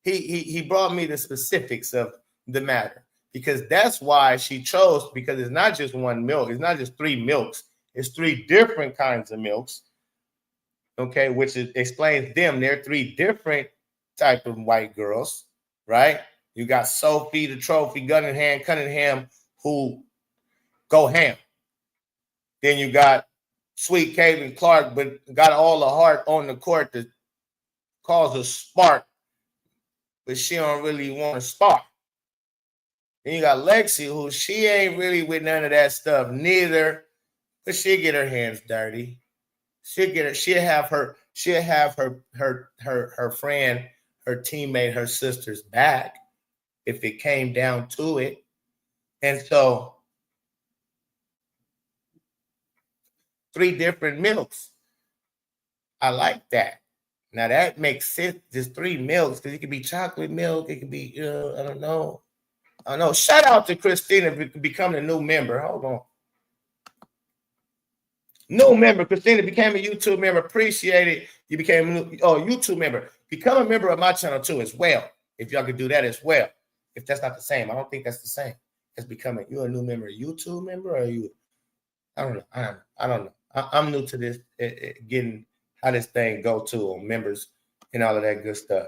He brought me the specifics of the matter because that's why she chose, because it's not just one milk, it's not just 3 milks, it's 3 different kinds of milks. Okay, which explains them. They're 3 different type of white girls, right? You got Sophie, the trophy, Cunningham, who go ham. Then you got Sweet Caitlin Clark, but got all the heart on the court to cause a spark, but she don't really want to spark. Then you got Lexi, who she ain't really with none of that stuff, neither, but she'll get her hands dirty. She'll have her friend, her teammate, her sister's back if it came down to it. And so 3 different milks. I like that. Now that makes sense. Just 3 milks, because it could be chocolate milk, it could be, I don't know. Shout out to Christina for becoming a new member. Hold on. New member. Christina became a YouTube member. Appreciate it. You became a YouTube member. Become a member of my channel too as well. If y'all could do that as well. If that's not the same. I don't think that's the same. It's becoming, you're a new member, a YouTube member, or are you? I don't know. I'm new to this, getting how this thing go to members and all of that good stuff.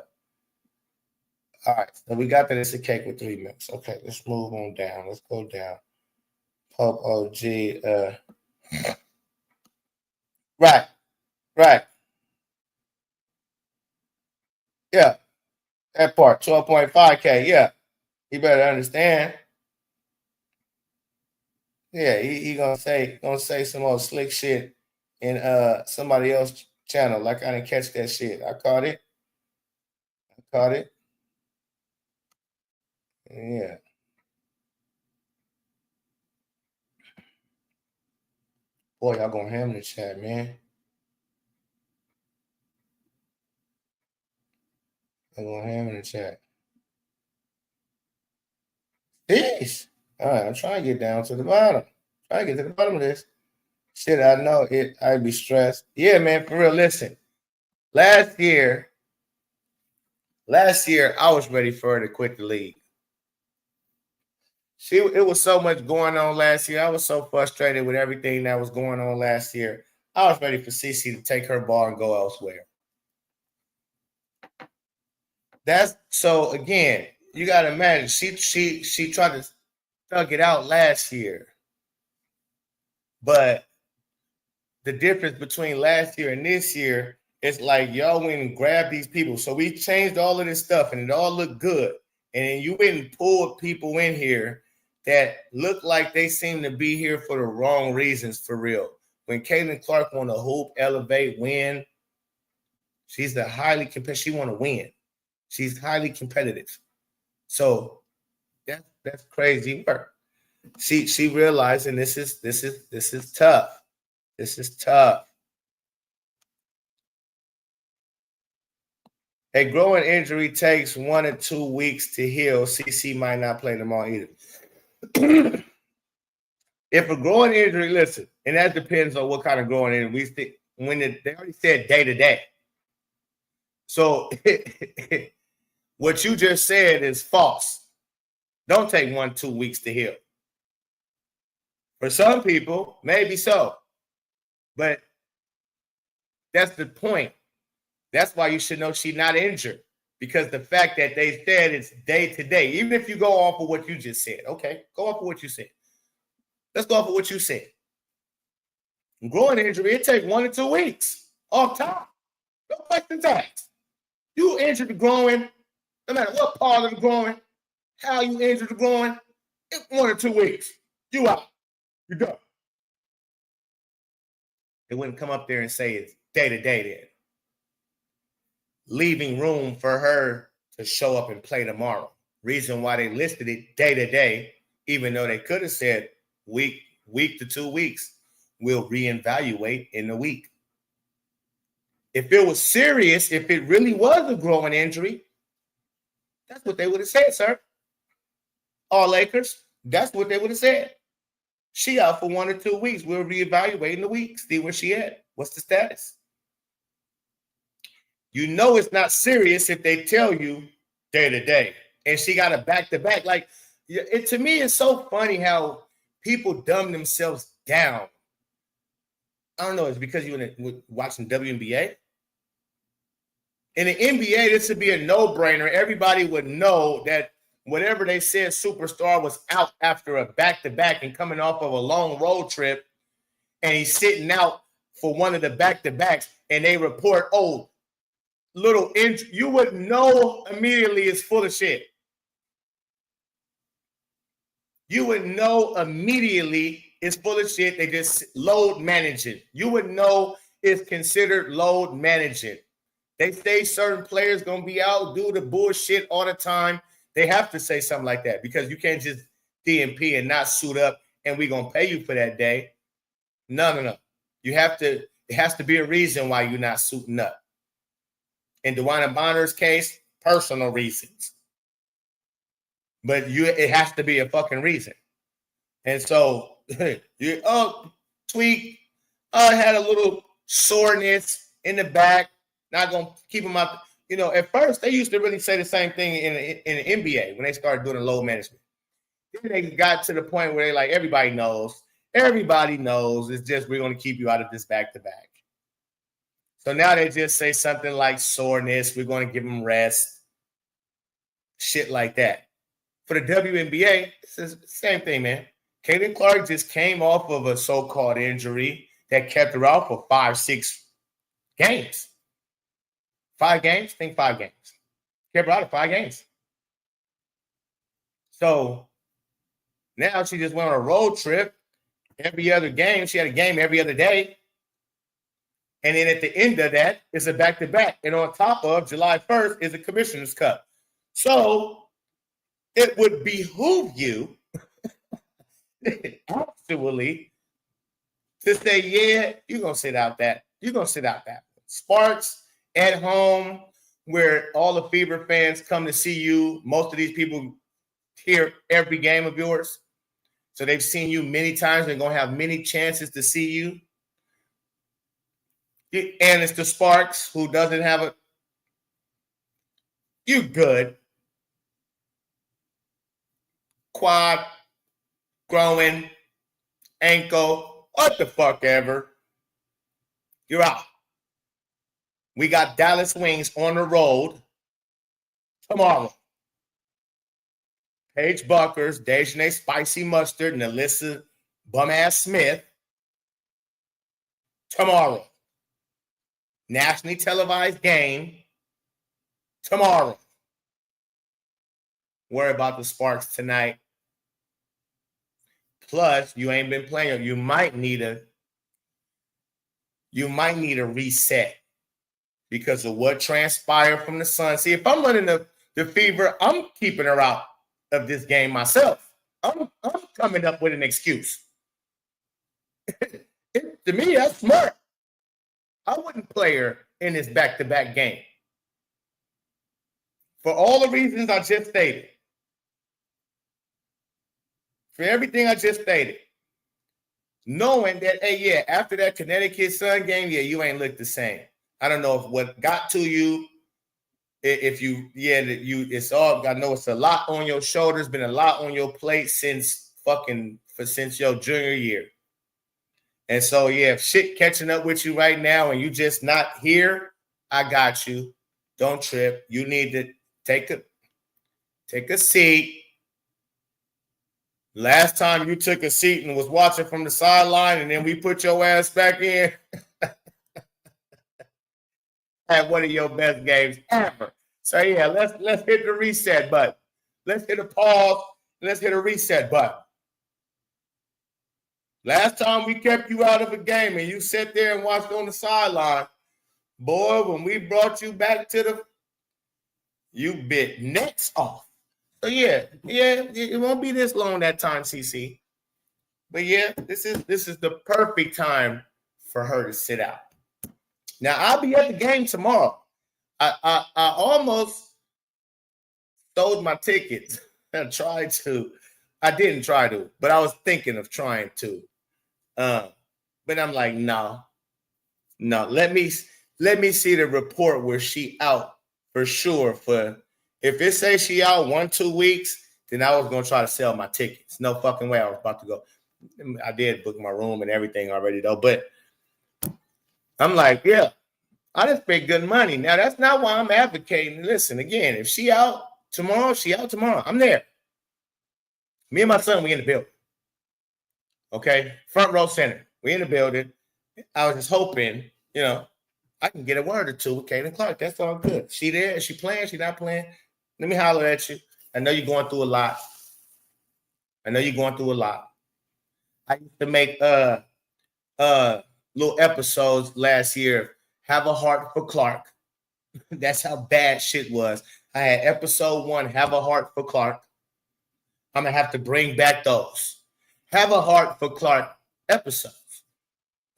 All right, so we got that it's a cake with 3 milks. Okay, let's move on down. Let's go down. Pope OG. Right. Yeah, that part, 12.5K. Yeah, you better understand. Yeah, he gonna say some more slick shit in somebody else's channel. Like I didn't catch that shit. I caught it. Yeah. Boy, y'all gonna ham in the chat, man. Y'all gonna ham in the chat. Jeez. All right, I'm trying to get down to the bottom. Trying to get to the bottom of this. Shit, I know it. I'd be stressed. Yeah, man, for real. Listen, last year, I was ready for her to quit the league. It was so much going on last year. I was so frustrated with everything that was going on last year. I was ready for CC to take her ball and go elsewhere. That's so again, you gotta imagine she tried to thug it out last year. But the difference between last year and this year is like y'all went and grabbed these people. So we changed all of this stuff and it all looked good. And then you went and pulled people in here that look like they seem to be here for the wrong reasons for real. When Caitlin Clark want to hoop, elevate, win, she's the highly competitive. She want to win. She's highly competitive. So that's crazy work. She realizing this is tough. This is tough. A growing injury takes 1 to 2 weeks to heal. CC might not play tomorrow either. If a growing injury, listen, and that depends on what kind of growing injury. They already said day to day. So what you just said is false. Don't take 1 to 2 weeks to heal. For some people, maybe so. But that's the point. That's why you should know she's not injured. Because the fact that they said it's day to day, even if you go off of what you just said, okay, go off of what you said. Let's go off of what you said. Growing injury, it takes 1 to 2 weeks off top. No questions asked. You injured the growing, no matter what part of the growing, How you injured the groin? In 1 or 2 weeks. You out. You done. They wouldn't come up there and say it's day to day then. Leaving room for her to show up and play tomorrow. Reason why they listed it day to day, even though they could have said week to 2 weeks, we'll reevaluate in a week. If it was serious, if it really was a growing injury, that's what they would have said, sir. All Lakers, that's what they would have said. She out for 1 or 2 weeks. We'll reevaluate in a week, see where she at. What's the status? You know it's not serious if they tell you day to day. And she got a back-to-back. Like, to me, it's so funny how people dumb themselves down. I don't know. It's because you were watching WNBA. In the NBA, this would be a no-brainer. Everybody would know that whatever they said superstar was out after a back-to-back and coming off of a long road trip, and he's sitting out for one of the back-to-backs, and they report, oh, little injury. You would know immediately it's full of shit. You would know immediately it's full of shit. They just load managing. You would know it's considered load managing. They say certain players going to be out, do the bullshit all the time. They have to say something like that because you can't just DNP and not suit up and we're going to pay you for that day. No. You have to, it has to be a reason why you're not suiting up. In DeWanna Bonner's case, personal reasons. But it has to be a fucking reason. And so, tweak, had a little soreness in the back, not going to keep him out. You know, at first, they used to really say the same thing in the NBA when they started doing the load management. Then they got to the point where they like, everybody knows. It's just we're going to keep you out of this back-to-back. So now they just say something like soreness. We're going to give them rest. Shit like that. For the WNBA, it's the same thing, man. Caitlin Clark just came off of a so-called injury that kept her out for 5-6 games. 5 games? I think 5 games. Kept her out of 5 games. So now she just went on a road trip. Every other game, she had a game every other day. And then at the end of that is a back-to-back. And on top of July 1st is a Commissioner's Cup. So it would behoove you actually to say, yeah, you're going to sit out that. You're going to sit out that. Sparks at home where all the Fever fans come to see you. Most of these people hear every game of yours. So they've seen you many times. They're going to have many chances to see you. And it's the Sparks who doesn't have a. You good. Quad, growing, ankle, what the fuck ever. You're out. We got Dallas Wings on the road tomorrow. Paige Bueckers, Dejanay Spicy Mustard, and Alyssa Bum-Ass Smith tomorrow. Nationally televised game tomorrow. Worry about the Sparks tonight. Plus, you ain't been playing. You might need a reset because of what transpired from the Sun. See, if I'm running the Fever, I'm keeping her out of this game myself. I'm coming up with an excuse. To me, that's smart. I wouldn't play her in this back-to-back game. For all the reasons I just stated. For everything I just stated. Knowing that, hey, yeah, after that Connecticut Sun game, yeah, you ain't looked the same. I don't know if what got to you. It's all, I know it's a lot on your shoulders, been a lot on your plate since your junior year. And so, yeah, if shit catching up with you right now and you just not here, I got you. Don't trip. You need to take a seat. Last time you took a seat and was watching from the sideline and then we put your ass back in. Had one of your best games ever. So, yeah, let's hit the reset button. let's hit a pause, and let's hit a reset button. Last time we kept you out of a game and you sat there and watched on the sideline, boy, when we brought you back to you bit necks off. So yeah, it won't be this long that time, CC. But yeah, this is the perfect time for her to sit out. Now I'll be at the game tomorrow. I almost sold my tickets. I tried to. I didn't try to, but I was thinking of trying to. But I'm like, no. Let me see the report where she out for sure. For if it says she out 1-2 weeks, then I was gonna try to sell my tickets. No fucking way I was about to go. I did book my room and everything already though, but I'm like, yeah, I just paid good money. Now that's not why I'm advocating. Listen, again, if she out tomorrow, she out tomorrow. I'm there. Me and my son, we in the building. Okay, front row center. We in the building. I was just hoping, I can get a word or two with Caitlin Clark. That's all good. She there? Is she playing? She not playing? Let me holler at you. I know you're going through a lot. I used to make little episodes last year. Have a heart for Clark. That's how bad shit was. I had episode 1, Have a Heart for Clark. I'm going to have to bring back those. Have a Heart for Clark episodes.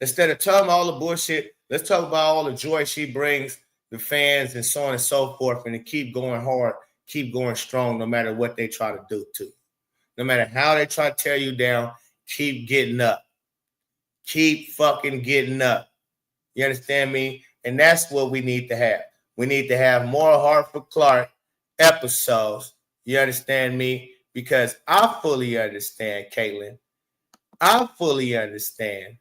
Instead of telling all the bullshit, let's talk about all the joy she brings the fans and so on and so forth, and to keep going hard, keep going strong no matter what they try to do to. No matter how they try to tear you down, keep getting up. Keep fucking getting up. You understand me? And that's what we need to have. We need to have more Heart for Clark episodes. You understand me? Because I fully understand, Caitlin. I fully understand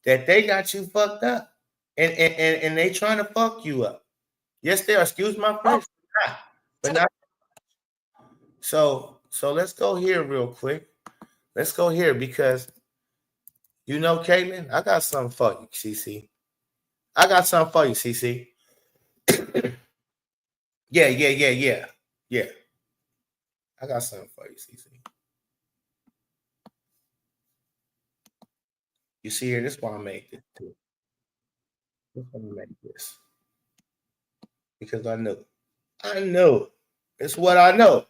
that they got you fucked up. And they trying to fuck you up. Yes, they are. Excuse my French. But not. So let's go here real quick. Let's go here because Caitlin, I got something for you, CC. I got something for you, CC. Yeah. I got something for you, CC. You see here, this is why I made this too. This is why I made this. Because I know. It's what I know.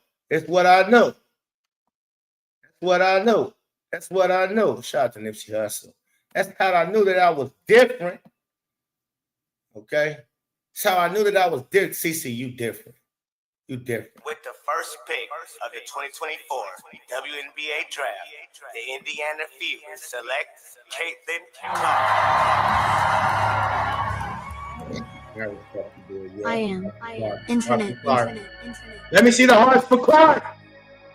Shout out to Nipsey Hussle. That's how I knew that I was different. Okay? That's how I knew that I was different. CC, you different. With the first pick of the 2024 WNBA draft, the Indiana Fever select Caitlin Clark. I am. Internet. Let me see the hearts for Clark.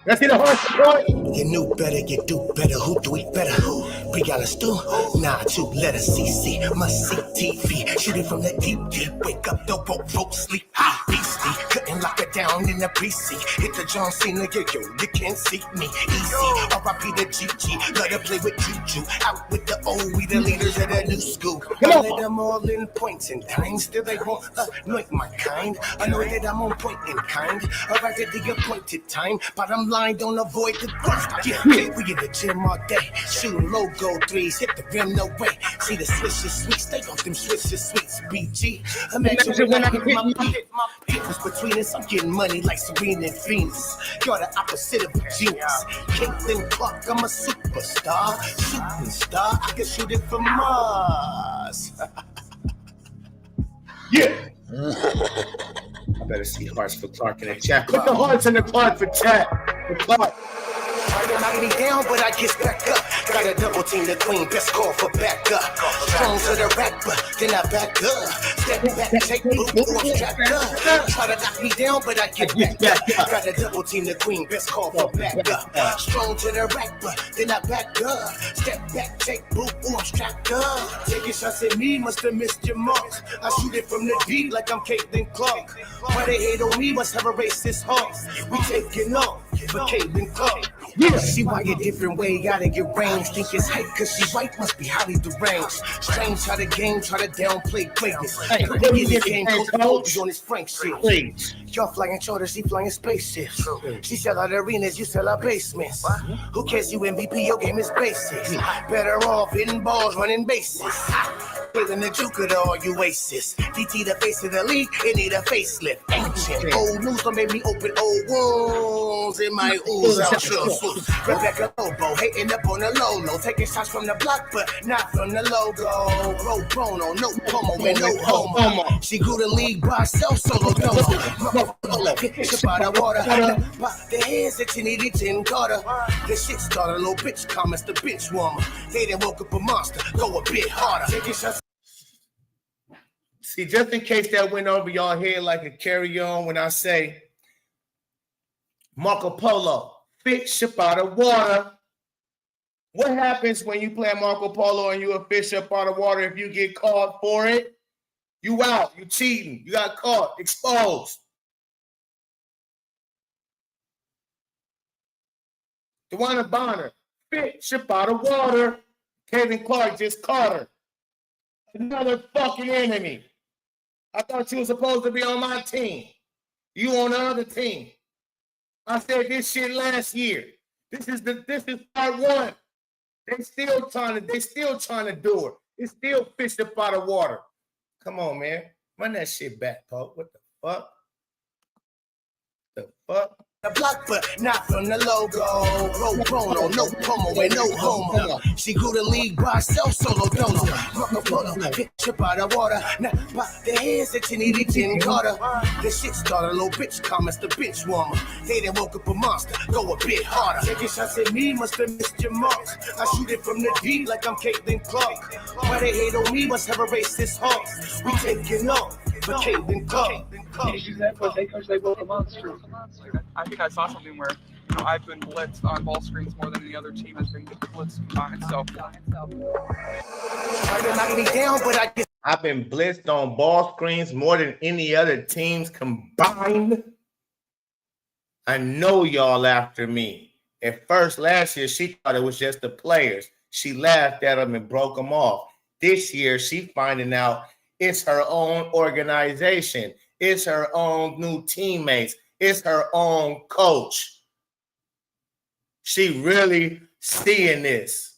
Let's see the hearts for Clark. You knew better, you do better. Who do it better? We got us do. Nah, 2 letters. CC, must see TV. Shooting from the deep. Wake up, the folk sleep. Beastie, couldn't lock it down in the precinct. Hit the John Cena, you can't see me. Easy, R.I.P. the GG. Let her play with Juju. Out with the old, we the leaders of the new school. I let them all in points and times. Still they won't anoint my kind. I know that I'm on point in kind. Arrived at the appointed time. Bottom line, don't avoid the bust. Yeah, we in the gym all day. Shooting logo 3s. Hit the rim, no way. See the swishes sweet. Stay off them swishes sweets. BG. Imagine when I hit my difference between us, I'm getting money like Serena and Venus. You're the opposite of a genius. Caitlin Clark, I'm a superstar. I can shoot it from Mars. Yeah. I better see hearts for Clark in the chat. Put the hearts in the Clark for chat. For Clark. Try to knock me down, but I get back up. Got a double team the queen, best call for backup. Strong to the rapper, then I back up. Step back, take move, I'm strapped up. Try to knock me down, but I get back up. Got a double team the queen, best call for backup. Strong to the rapper, then I back up. Step back, take move, I'm strapped up. Taking shots at me, must have missed your marks. I shoot it from the deep like I'm Caitlin Clark. Why they hate on me, must have a racist heart. We taking off for Caitlin Clark. Yeah. She wired a different way, gotta get range. Think it's hype cause she white, must be highly deranged. Strange how the game try to downplay greatness. Hey, Couldn't get the game coach on his Frank shit. Please. Y'all flying charters, she flying spaceships. She sell out arenas, you sell out basements. Who cares you MVP, your game is basics. Better off hitting balls, running bases. Feeling the juke of all you aces. DT the face of the league, it need a facelift. Ancient old news don't make me open old wounds in my ooze out sure. Rebecca Lobo hating up on the low, taking shots from the block, but not from the logo. Pro bono, no promo, and no homo. She grew the league by herself, solo dolo. Ship out of water. The hands that you needed, Tim Carter. The shit started, little bitch comments, the bitch warmer. They done woke up a monster, go a bit harder. Taking shots. See, just in case that went over y'all head like a carry-on when I say Marco Polo, fish ship out of water. What happens when you play Marco Polo and you a fish up out of water if you get caught for it? You out, you cheating, you got caught, exposed. DeWanna Bonner, fish ship out of water. Kevin Clark just caught her. Another fucking enemy. I thought you were supposed to be on my team. You on the other team. I said this shit last year. This is part one. They still trying to do it. It's still fish up out of water. Come on, man. Run that shit back, Pope. What the fuck? The fuck? The block, but not from the logo. Pro bono, no promo, and no homo. She grew the league by herself, solo dolo. Marco Polo, trip out of water. Now, by the hands that you needed, Tim Carter. The shit started, little bitch comments, the bench warmer. They done woke up a monster, go a bit harder. Taking shots at me, must have missed your mark. I shoot it from the deep like I'm Caitlin Clark. Why they hate on me, must have a racist heart. We taking off. For Caitlin Clark. They both a monster. I think I saw something where I've been blitzed on ball screens more than any other team has been blitzed combined. So I've been blitzed on ball screens more than any other teams combined. I know y'all after me. At first, last year, she thought it was just the players. She laughed at them and broke them off. This year, she finding out it's her own organization. It's her own new teammates. It's her own coach. She really seeing this.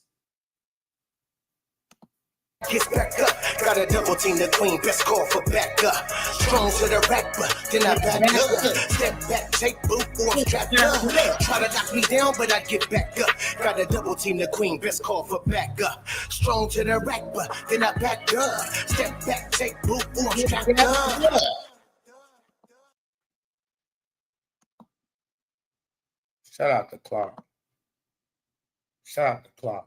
Gets back up, got a double team the queen, best call for back up. Strong to the rack, but then I back up. Step back, take boot, or I'm strapped up. Try to knock me down, but I get back up. Got a double team the queen, best call for back up. Strong to the rack, but then I back up. Step back, take boot, or I'm strapped up. Shout out to Clark. Shout out to Clark.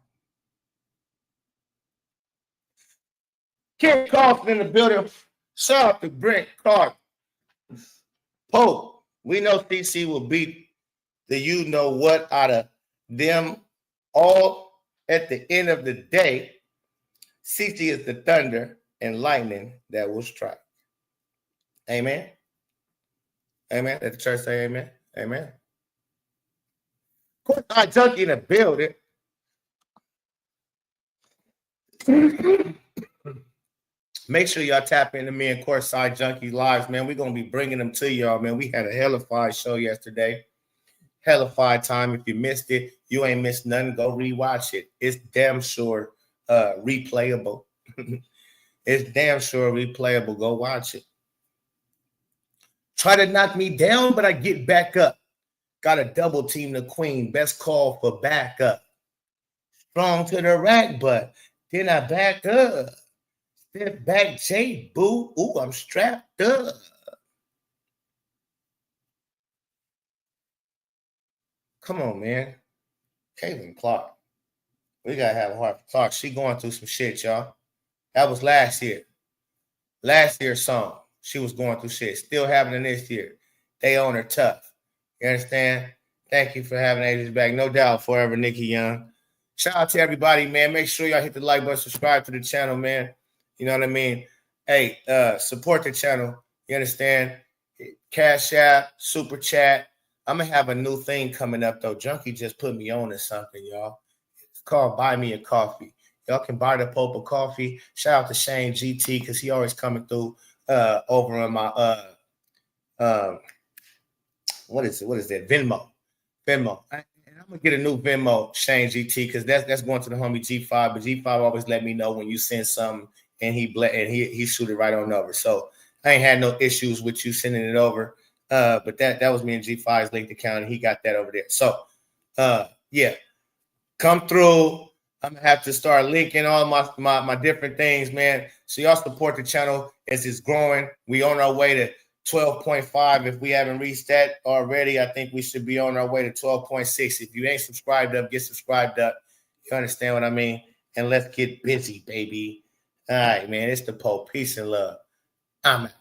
Kid Carlson in the building. Shout out to Brent Clark. Pope, we know CC will beat the you know what out of them all. At the end of the day, CC is the thunder and lightning that will strike. Amen. Amen. Let the church say amen. Amen. Of course, I junkie in the building. Make sure y'all tap into me and Courtside Junkie Lives, man. We're going to be bringing them to y'all, man. We had a hellified show yesterday. Hellified time. If you missed it, you ain't missed nothing. Go rewatch it. It's damn sure replayable. It's damn sure replayable. Go watch it. Try to knock me down, but I get back up. Got a double team the queen. Best call for backup. Strong to the rack, but then I back up. Step back, J, boo. Ooh, I'm strapped up. Come on, man. Caitlin Clark. We got to have a heart for Clark. She going through some shit, y'all. That was last year. Last year's song. She was going through shit. Still happening this year. They own her tough. You understand? Thank you for having Ages back. No doubt, forever, Nikki Young. Shout out to everybody, man. Make sure y'all hit the like button, subscribe to the channel, man. You know what I mean? Hey, support the channel. You understand? Cash App, Super Chat, I'm gonna have a new thing coming up though. Junkie just put me on to something, y'all. It's called Buy Me a Coffee. Y'all can buy the Pope a coffee. Shout out to Shane GT because he always coming through over on my what is that? Venmo. And I'm gonna get a new Venmo, Shane GT, because that's going to the homie G5. But G5 always let me know when you send something and he shoot it right on over. So I ain't had no issues with you sending it over. But that was me and G5's linked account, and he got that over there. So yeah, come through. I'm gonna have to start linking all my different things, man. So y'all support the channel as it's growing. We on our way to 12.5. If we haven't reached that already, I think we should be on our way to 12.6. If you ain't subscribed up, get subscribed up. You understand what I mean? And let's get busy, baby. All right, man. It's the Pope. Peace and love. I'm out.